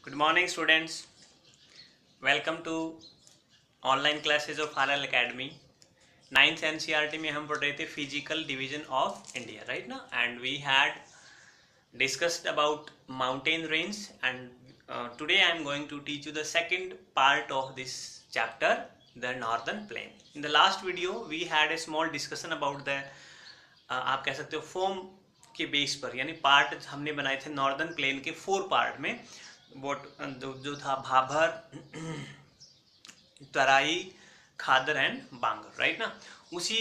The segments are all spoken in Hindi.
Good morning, students. Welcome to online classes of R L academy. 9th NCERT में हम पढ़ रहे थे physical division of India, right ना। And we had discussed about mountain range and today I am going to teach you the second part of this chapter, the northern plain. In the last video we had a small discussion about the आप कह सकते हो फॉर्म के बेस पर, यानी पार्ट हमने बनाए थे नॉर्दर्न प्लेन के 4 पार्ट में। जो था भाभर, तराई, खादर एंड बांगर, राइट ना। उसी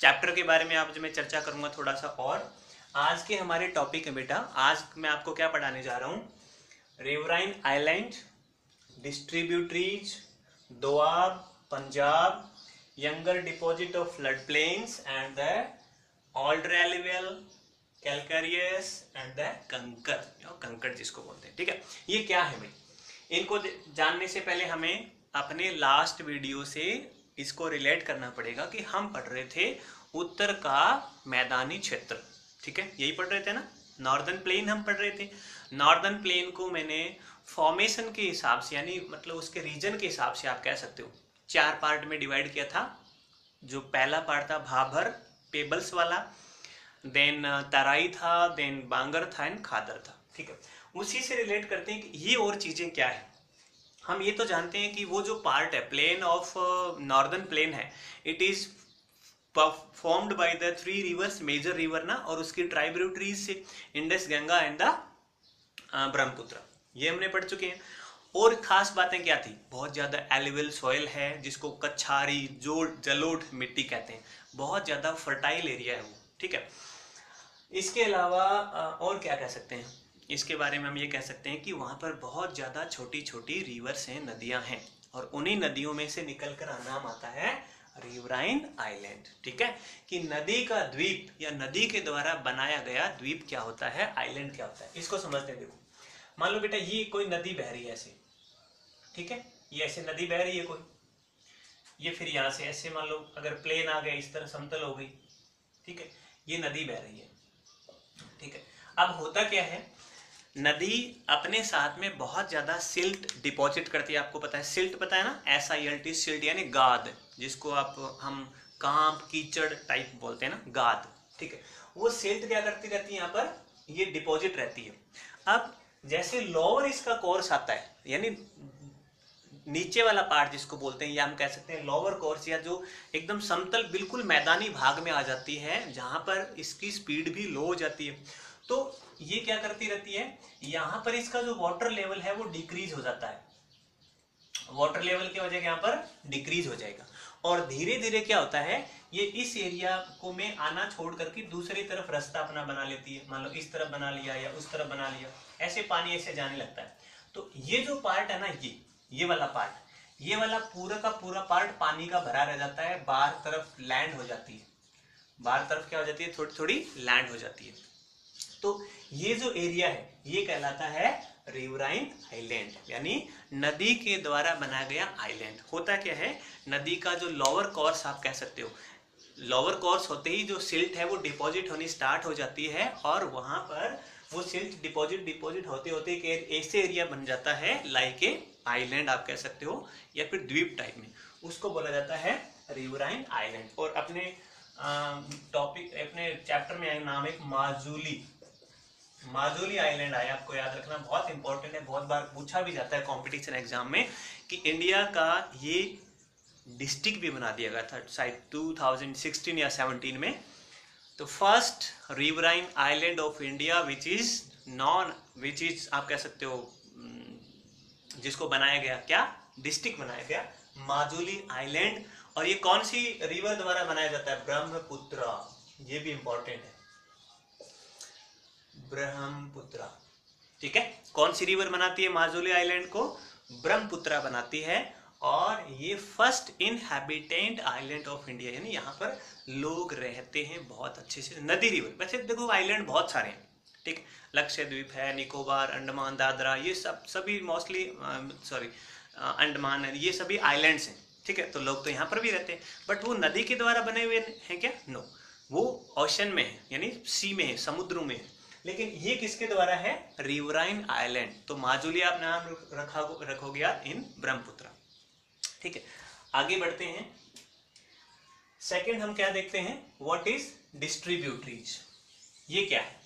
चैप्टर के बारे में आज मैं चर्चा करूंगा थोड़ा सा। और आज के हमारे टॉपिक है बेटा, आज मैं आपको क्या पढ़ाने जा रहा हूँ, riverine island, distributaries, doab, Punjab, younger deposit of flood plains and the older alluvial, calcareous and the kankar जिसको बोलते हैं। ठीक है, ये क्या है भाई, इनको जानने से पहले हमें अपने लास्ट वीडियो से इसको रिलेट करना पड़ेगा कि हम पढ़ रहे थे उत्तर का मैदानी क्षेत्र। ठीक है, यही पढ़ रहे थे ना, नॉर्दर्न प्लेन हम पढ़ रहे थे। नॉर्दर्न प्लेन को मैंने फॉर्मेशन के हिसाब से, यानी मतलब उसके रीजन के हिसाब से आप कह सकते हो 4 पार्ट में डिवाइड किया था। जो पहला पार्ट था भाभर पेबल्स वाला, देन तराई था, देन बांगर था एंड खादर था। ठीक है, उसी से रिलेट करते हैं कि ये और चीजें क्या है। हम ये तो जानते हैं कि वो जो पार्ट है प्लेन ऑफ नॉर्दर्न प्लेन है, it is formed by the 3 rivers, major river ना, और उसकी ट्राइब्यूटरीज से Indus, Ganga and the Brahmaputra, ये हमने पढ़ चुके हैं। और खास बातें क्या थी, बहुत ज्यादा एलुवियल सॉइल है जिसको कच्छारी जलोढ़ मिट्टी कहते हैं, बहुत ज्यादा फर्टाइल एरिया है वो। ठीक है, इसके अलावा और क्या कह सकते हैं, इसके बारे में हम ये कह सकते हैं कि वहां पर बहुत ज्यादा छोटी छोटी रिवर्स हैं, नदियां हैं, और उन्हीं नदियों में से निकलकर नाम आता है रिवराइन आइलैंड। ठीक है, कि नदी का द्वीप या नदी के द्वारा बनाया गया द्वीप क्या होता है, आइलैंड क्या होता है, इसको समझते हैं। देखो, मान लो बेटा ये कोई नदी बह रही है ऐसे, ठीक है, ये ऐसे नदी बह रही है कोई, ये फिर यहां से ऐसे मान लो अगर प्लेन आ गया, इस तरह समतल हो गई। ठीक है, ये नदी बह रही है। ठीक है, अब होता क्या है, नदी अपने साथ में बहुत ज्यादा सिल्ट डिपॉजिट करती है। आपको पता है सिल्ट, पता है ना, SILT, सिल्ट यानी गाद, जिसको हम कांप कीचड़ टाइप बोलते हैं ना, गाद। ठीक है, वो सिल्ट क्या करती रहती है, यहाँ पर ये डिपॉजिट रहती है। अब जैसे लोअर इसका कोर्स आता है, यानी नीचे वाला पार्ट जिसको बोलते हैं, या हम कह सकते हैं लोअर कोर्स, या जो एकदम समतल बिल्कुल मैदानी भाग में आ जाती है, जहां पर इसकी स्पीड भी लो हो जाती है, तो ये क्या करती रहती है, यहां पर इसका जो वाटर लेवल है वो डिक्रीज हो जाता है। वाटर लेवल की वजह यहाँ पर डिक्रीज हो जाएगा, और धीरे धीरे क्या होता है, ये इस एरिया को में आना छोड़ करके दूसरी तरफ रास्ता अपना बना लेती है। मान लो इस तरफ बना लिया या उस तरफ बना लिया, ऐसे पानी ऐसे जाने लगता है। तो ये जो पार्ट है ना, ये वाला पार्ट, ये वाला पूरा का पूरा पार्ट पानी का भरा रह जाता है, बाहर तरफ लैंड हो जाती है, बाहर तरफ क्या हो जाती है, थोड़ी थोड़ी लैंड हो जाती है। तो ये जो एरिया है ये कहलाता है रिवराइन आइलैंड, यानी नदी के द्वारा बनाया गया आइलैंड। होता क्या है, नदी का जो लोअर कोर्स आप कह सकते हो, लोअर कोर्स होते ही जो सिल्ट है वो डिपॉजिट होनी स्टार्ट हो जाती है, और वहां पर वो सिल्ट डिपॉजिट होते होते एक ऐसे एरिया बन जाता है लाइक ए आइलैंड आप कह सकते हो, या फिर द्वीप टाइप में, उसको बोला जाता है रिवराइन आइलैंड। और अपने टॉपिक, अपने चैप्टर में नाम है माजुली आइलैंड आया, आपको याद रखना, बहुत इंपॉर्टेंट है, बहुत बार पूछा भी जाता है कंपटीशन एग्जाम में कि इंडिया का ये डिस्ट्रिक्ट भी बना दिया गया था शायद 2016 या 17 में। तो first riverine island of India which is आप कह सकते हो जिसको बनाया गया, क्या डिस्ट्रिक्ट बनाया गया, माजुली आइलैंड। और ये कौन सी रिवर द्वारा बनाया जाता है, ब्रह्मपुत्र, ये भी इंपॉर्टेंट है, ब्रह्मपुत्र। ठीक है, कौन सी रिवर बनाती है माजुली आइलैंड को, ब्रह्मपुत्र बनाती है। और ये first inhabitant island of India, यानी यहाँ पर लोग रहते हैं बहुत अच्छे से, नदी रिवर। वैसे देखो आइलैंड बहुत सारे हैं, ठीक, लक्षद्वीप है, निकोबार, अंडमान, दादरा, ये सभी मोस्टली अंडमान, ये सभी आइलैंड्स हैं। ठीक है, तो लोग तो यहाँ पर भी रहते हैं, बट वो नदी के द्वारा बने हुए हैं क्या, नो, वो ओशन में है, यानी सी में है, समुद्रों में है। लेकिन ये किसके द्वारा है? Riverine island. तो माजुली आप नाम रखोगे आप इन ब्रह्मपुत्र। ठीक है, आगे बढ़ते हैं। सेकंड हम क्या देखते हैं, व्हाट इज डिस्ट्रीब्यूटरीज। ये क्या है?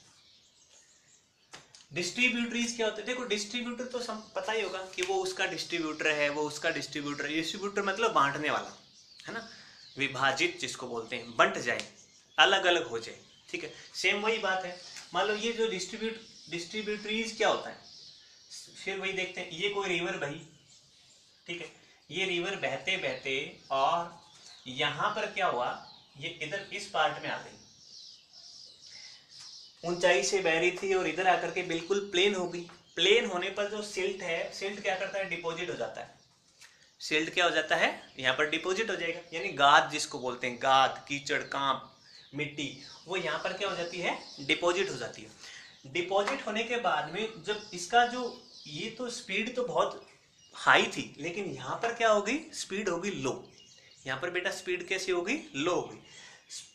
डिस्ट्रीब्यूटरीज क्या होते हैं? देखो डिस्ट्रीब्यूटर तो पता ही होगा कि वो उसका डिस्ट्रीब्यूटर है, वो उसका डिस्ट्रीब्यूटर। डिस्ट्रीब्यूटर मतलब बांटने वाला, है ना, विभाजित जिसको बोलते हैं, बंट जाए, अलग अलग हो जाए। ठीक है, सेम वही बात है। मान लो ये जो डिस्ट्रीब्यूटरीज क्या होता है, फिर वही देखते हैं। ये कोई रिवर बही, ठीक है, ये रिवर बहते बहते और यहां पर क्या हुआ, ये इधर इस पार्ट में आ गई, ऊंचाई से बह रही थी और इधर आकर के बिल्कुल प्लेन हो गई। प्लेन होने पर जो सिल्ट है, सिल्ट क्या करता है, डिपॉजिट हो जाता है। सिल्ट क्या हो जाता है, यहाँ पर डिपॉजिट हो जाएगा, यानी गाद जिसको बोलते हैं, गाद, कीचड़, कांप, मिट्टी, वो यहाँ पर क्या हो जाती है, डिपॉजिट हो जाती है। डिपॉजिट होने के बाद में जब इसका जो ये तो स्पीड तो बहुत हाई थी, लेकिन यहाँ पर क्या होगी, स्पीड होगी लो। यहाँ पर बेटा स्पीड कैसी होगी, लो होगी।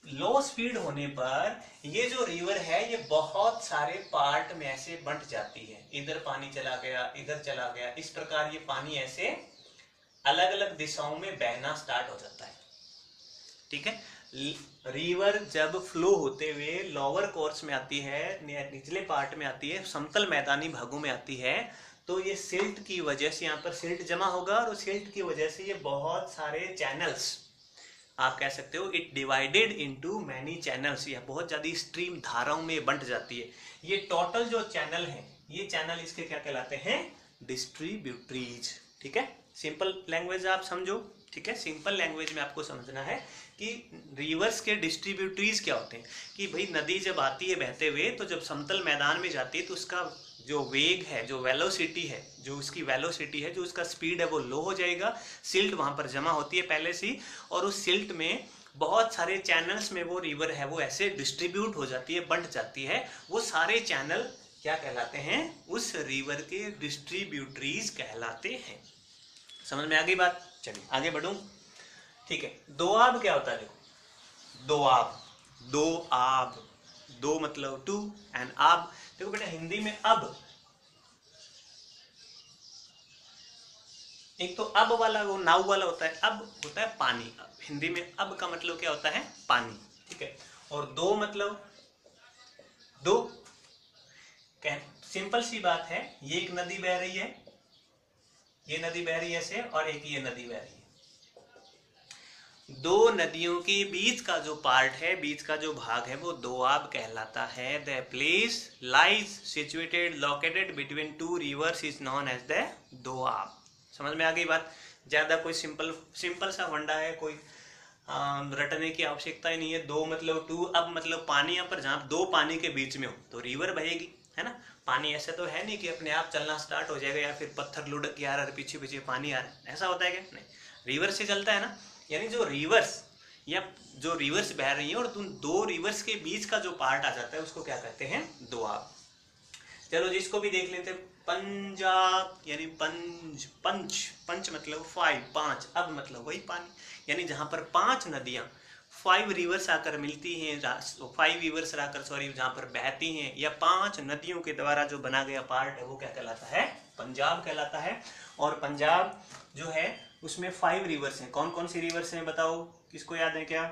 लो स्पीड होने पर ये जो रिवर है ये बहुत सारे पार्ट में ऐसे बंट जाती है। इधर पानी चला गया, इधर चला गया, इस प्रकार ये पानी ऐसे अलग अलग दिशाओं में बहना स्टार्ट हो जाता है। ठीक है, रिवर जब फ्लो होते हुए लोअर कोर्स में आती है, निचले पार्ट में आती है, समतल मैदानी भागों में आती है, तो ये सिल्ट की वजह से यहाँ पर सिल्ट जमा होगा और सिल्ट की वजह से ये बहुत सारे चैनल्स, आप कह सकते हो it divided into many channels, या बहुत ज्यादा स्ट्रीम धाराओं में बंट जाती है। ये टोटल जो चैनल है, ये चैनल इसके क्या कहलाते हैं, डिस्ट्रीब्यूटरीज। ठीक है, सिंपल लैंग्वेज आप समझो। ठीक है, सिंपल लैंग्वेज में आपको समझना है कि रिवर्स के डिस्ट्रीब्यूटरीज क्या होते हैं। कि भाई नदी जब आती है बहते हुए, तो जब समतल मैदान में जाती है तो उसका जो वेग है, जो वेलोसिटी है, जो उसकी वेलोसिटी है, जो उसका स्पीड है, वो लो हो जाएगा। सिल्ट वहां पर जमा होती है पहले से, और उस सिल्ट में बहुत सारे चैनल्स में वो रिवर है वो ऐसे डिस्ट्रीब्यूट हो जाती है, बंट जाती है। वो सारे चैनल क्या कहलाते हैं, उस रिवर के डिस्ट्रीब्यूटरीज कहलाते हैं। समझ में आ गई बात? चलिए आगे बढ़ूं। ठीक है, दोआब क्या होता है? देखो दोआब, दो आब, दो मतलब टू एंड आब। देखो बेटा हिंदी में अब, एक तो अब वाला वो नाव वाला होता है, अब होता है पानी। हिंदी में अब का मतलब क्या होता है, पानी। ठीक है, और दो मतलब दो, सिंपल सी बात है, ये एक नदी बह रही है, ये नदी बह रही है ऐसे, और एक ये नदी बह रही है। दो नदियों के बीच का जो पार्ट है, बीच का जो भाग है, वो दोआब कहलाता है। The place lies situated located between two rivers is known as the Doab. समझ में आ गई बात? ज्यादा कोई सिंपल सा वंडा है, कोई रटने की आवश्यकता ही नहीं है। दो मतलब टू, अब मतलब पानी, यहाँ पर जहाँ दो पानी के बीच में हो तो रिवर बहेगी, है ना। पानी ऐसे तो है नहीं कि अपने आप चलना स्टार्ट हो जाएगा, या फिर पत्थर लुढ़क के आ रहा है, पीछे पीछे पानी आ रहा है, ऐसा होता है क्या? नहीं, रिवर से चलता है ना। यानी जो रिवर्स या जो रिवर्स बह रही है और तुम दो रिवर्स के बीच का जो पार्ट आ जाता है उसको क्या कहते हैं, दोआब। चलो जिसको भी देख लेते, पंजाब यानी पंच, पंच मतलब 5, 5, अब मतलब वही पानी, यानी जहां पर 5 नदियां 5 रिवर्स आकर मिलती हैं, 5 रिवर्स आकर जहां पर बहती हैं, या 5 नदियों के द्वारा जो बना गया पार्ट है वो क्या कहलाता है, पंजाब कहलाता है। और पंजाब जो है उसमें 5 रिवर्स हैं। कौन कौन सी रिवर्स हैं बताओ, किसको याद है क्या?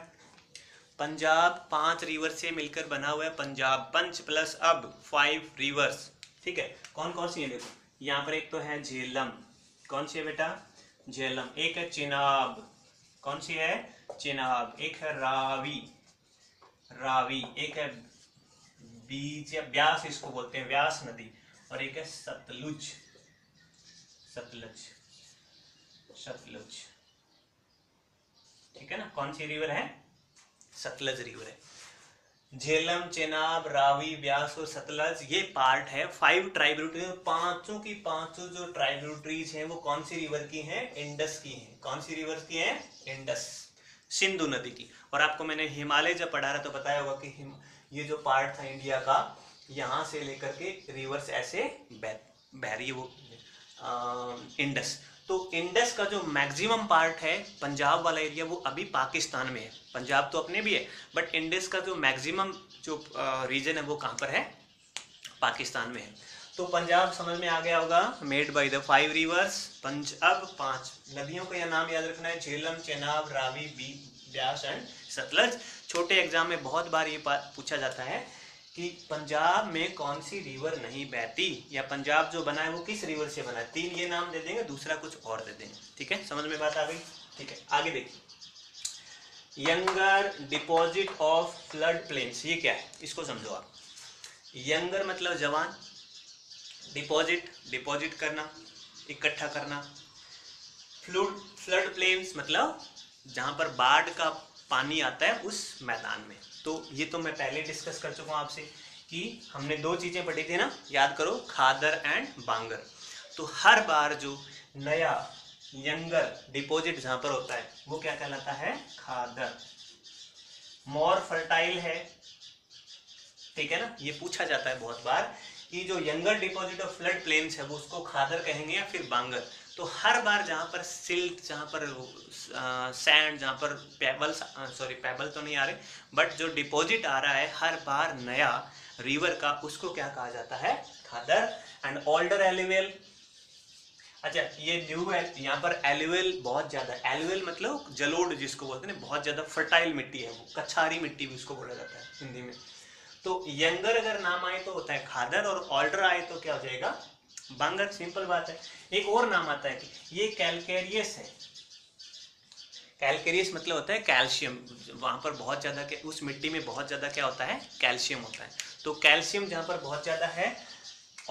पंजाब 5 रिवर से मिलकर बना हुआ है पंजाब, पंच प्लस अब 5 रिवर्स। ठीक है, कौन कौन सी है देखो, यहाँ पर एक तो है झेलम, कौन सी है बेटा, झेलम। एक है चिनाब, कौन सी है, चिनाब। एक है रावी, रावी। एक है बीज या ब्यास, इसको बोलते हैं व्यास नदी। और एक है सतलुज, सतलुज, सतलुज। ठीक है ना, कौन सी रिवर है, सतलज रिवर है। झेलम, चेनाब, रावी, ब्यास और सतलज ये पार्ट है 5 ट्राइब्यूटरी। पांचों की पांचों जो ट्राइब्यूटरीज हैं वो कौन सी रिवर की हैं, इंडस की हैं। कौन सी रिवर की हैं, इंडस, सिंधु नदी की। और आपको मैंने हिमालय जब पढ़ा रहा तो बताया होगा कि ये जो पार्ट था इंडिया का, यहाँ से लेकर के रिवर्स ऐसे बह रही है वो इंडस। तो इंडस का जो मैक्सिमम पार्ट है पंजाब वाला एरिया वो अभी पाकिस्तान में है। पंजाब तो अपने भी है, बट इंडस का जो मैक्सिमम जो रीजन है वो कहाँ पर है, पाकिस्तान में है। तो पंजाब समझ में आ गया होगा, made by the 5 reverse. Punjab 5 नदियों का यह नाम याद रखना है, झेलम, चेनाब, रावी, ब्यास एंड सतलज। छोटे एग्जाम में बहुत बार ये बात पूछा जाता है कि पंजाब में कौन सी रिवर नहीं बहती, या पंजाब जो बना है वो किस रिवर से बना है। 3 ये नाम दे देंगे, दूसरा कुछ और दे देंगे। ठीक है, समझ में बात आ गई। ठीक है, आगे देखिए, younger deposit of flood planes, ये क्या है इसको समझो आप। यंगर मतलब जवान, डिपॉजिट करना, इकट्ठा करना। फ्लड प्लेन्स मतलब जहां पर बाढ़ का पानी आता है उस मैदान में। तो ये तो मैं पहले डिस्कस कर चुका हूं आपसे कि हमने 2 चीजें पढ़ी थी ना, याद करो, खादर एंड बांगर। तो हर बार जो नया यंगर डिपॉजिट जहां पर होता है वो क्या कहलाता है, खादर। मोर फर्टाइल है, ठीक है ना, ये पूछा जाता है बहुत बार कि जो younger deposit of flood planes है वो उसको खादर कहेंगे या फिर बांगर। तो हर बार जहां पर सिल्ट, जहां पर सैंड, जहां पर पेबल तो नहीं आ रहे, बट जो डिपॉजिट आ रहा है हर बार नया रिवर का, उसको क्या कहा जाता है, खादर। एंड ओल्डर एलुवियल, अच्छा ये न्यू है, यहाँ पर एलुवियल बहुत ज्यादा, एलुवियल मतलब जलोढ़ जिसको बोलते हैं, बहुत ज्यादा फर्टाइल मिट्टी है वो, कछारी मिट्टी भी उसको बोला जाता है हिंदी में। तो यंगर अगर नाम आए तो होता है खादर, और ऑल्डर आए तो क्या हो जाएगा, बांगर। सिंपल बात है। एक और नाम आता है कि ये कैलकेरियस है। कैलकेरियस मतलब होता है कैल्शियम, वहां पर बहुत ज्यादा, उस मिट्टी में बहुत ज्यादा क्या होता है, कैल्शियम होता है। तो कैल्शियम जहां पर बहुत ज्यादा है,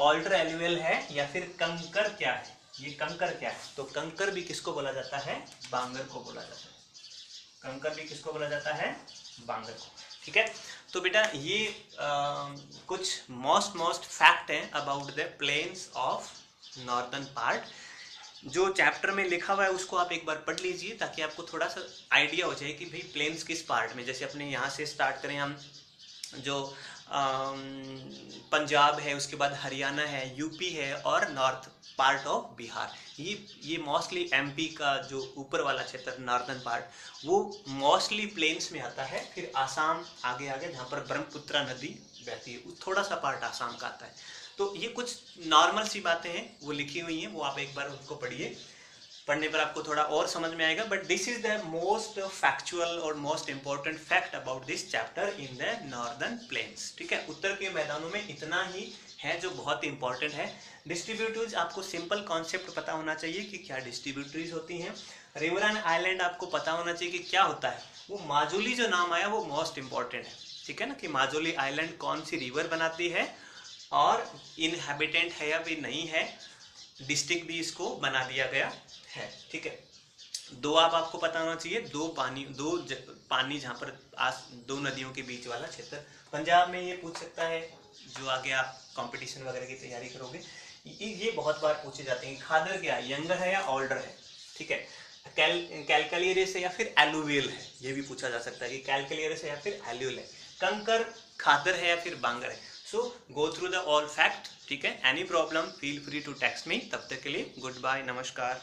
ऑल्डर एलुवियल है, या फिर कंकर क्या है, ये कंकर क्या है, तो कंकर भी किसको बोला जाता है, बांगर को बोला जाता है। कंकर भी किसको बोला जाता है, बांगर को। ठीक है, तो बेटा ये कुछ मोस्ट फैक्ट हैं about the plains of northern part. जो चैप्टर में लिखा हुआ है उसको आप एक बार पढ़ लीजिए ताकि आपको थोड़ा सा आइडिया हो जाए कि भाई प्लेन्स किस पार्ट में। जैसे अपने यहाँ से स्टार्ट करें हम, जो पंजाब है, उसके बाद हरियाणा है, यूपी है, और नॉर्थ पार्ट ऑफ बिहार। ये मोस्टली एमपी का जो ऊपर वाला क्षेत्र नॉर्दर्न पार्ट, वो मोस्टली प्लेन्स में आता है। फिर आसाम आगे जहाँ पर ब्रह्मपुत्र नदी बहती है, थोड़ा सा पार्ट आसाम का आता है। तो ये कुछ नॉर्मल सी बातें हैं, वो लिखी हुई हैं, वो आप एक बार उनको पढ़िए, पढ़ने पर आपको थोड़ा और समझ में आएगा। But this is the most factual और most important fact about this chapter in the northern plains. ठीक है, उत्तर के मैदानों में इतना ही है जो बहुत इंपॉर्टेंट है। डिस्ट्रीब्यूटरीज, आपको सिंपल कॉन्सेप्ट पता होना चाहिए कि क्या डिस्ट्रीब्यूटरीज होती हैं। रिवराइन आइलैंड आपको पता होना चाहिए कि क्या होता है। वो माजुली जो नाम आया वो मोस्ट इंपॉर्टेंट है, ठीक है ना, कि माजुली आइलैंड कौन सी रिवर बनाती है और इनहैबिटेंट है या फिर नहीं है। डिस्ट्रिक्ट भी इसको बना दिया गया है। ठीक है, 2 आपको पता होना चाहिए, 2 पानी जहाँ पर 2 नदियों के बीच वाला क्षेत्र। पंजाब में ये पूछ सकता है, जो आगे आप कंपटीशन वगैरह की तैयारी करोगे, ये बहुत बार पूछे जाते हैं, खादर क्या है, यंगर है या ओल्डर है। ठीक है, कैलकलियरस है या फिर एलुवियल है, ये भी पूछा जा सकता है कि कैलकलियरस है या फिर एलुवियल है। कंकर खादर है या फिर बांगर है। So go through the all fact. ठीक है, any problem feel free to text me. तब तक के लिए गुड बाय, नमस्कार।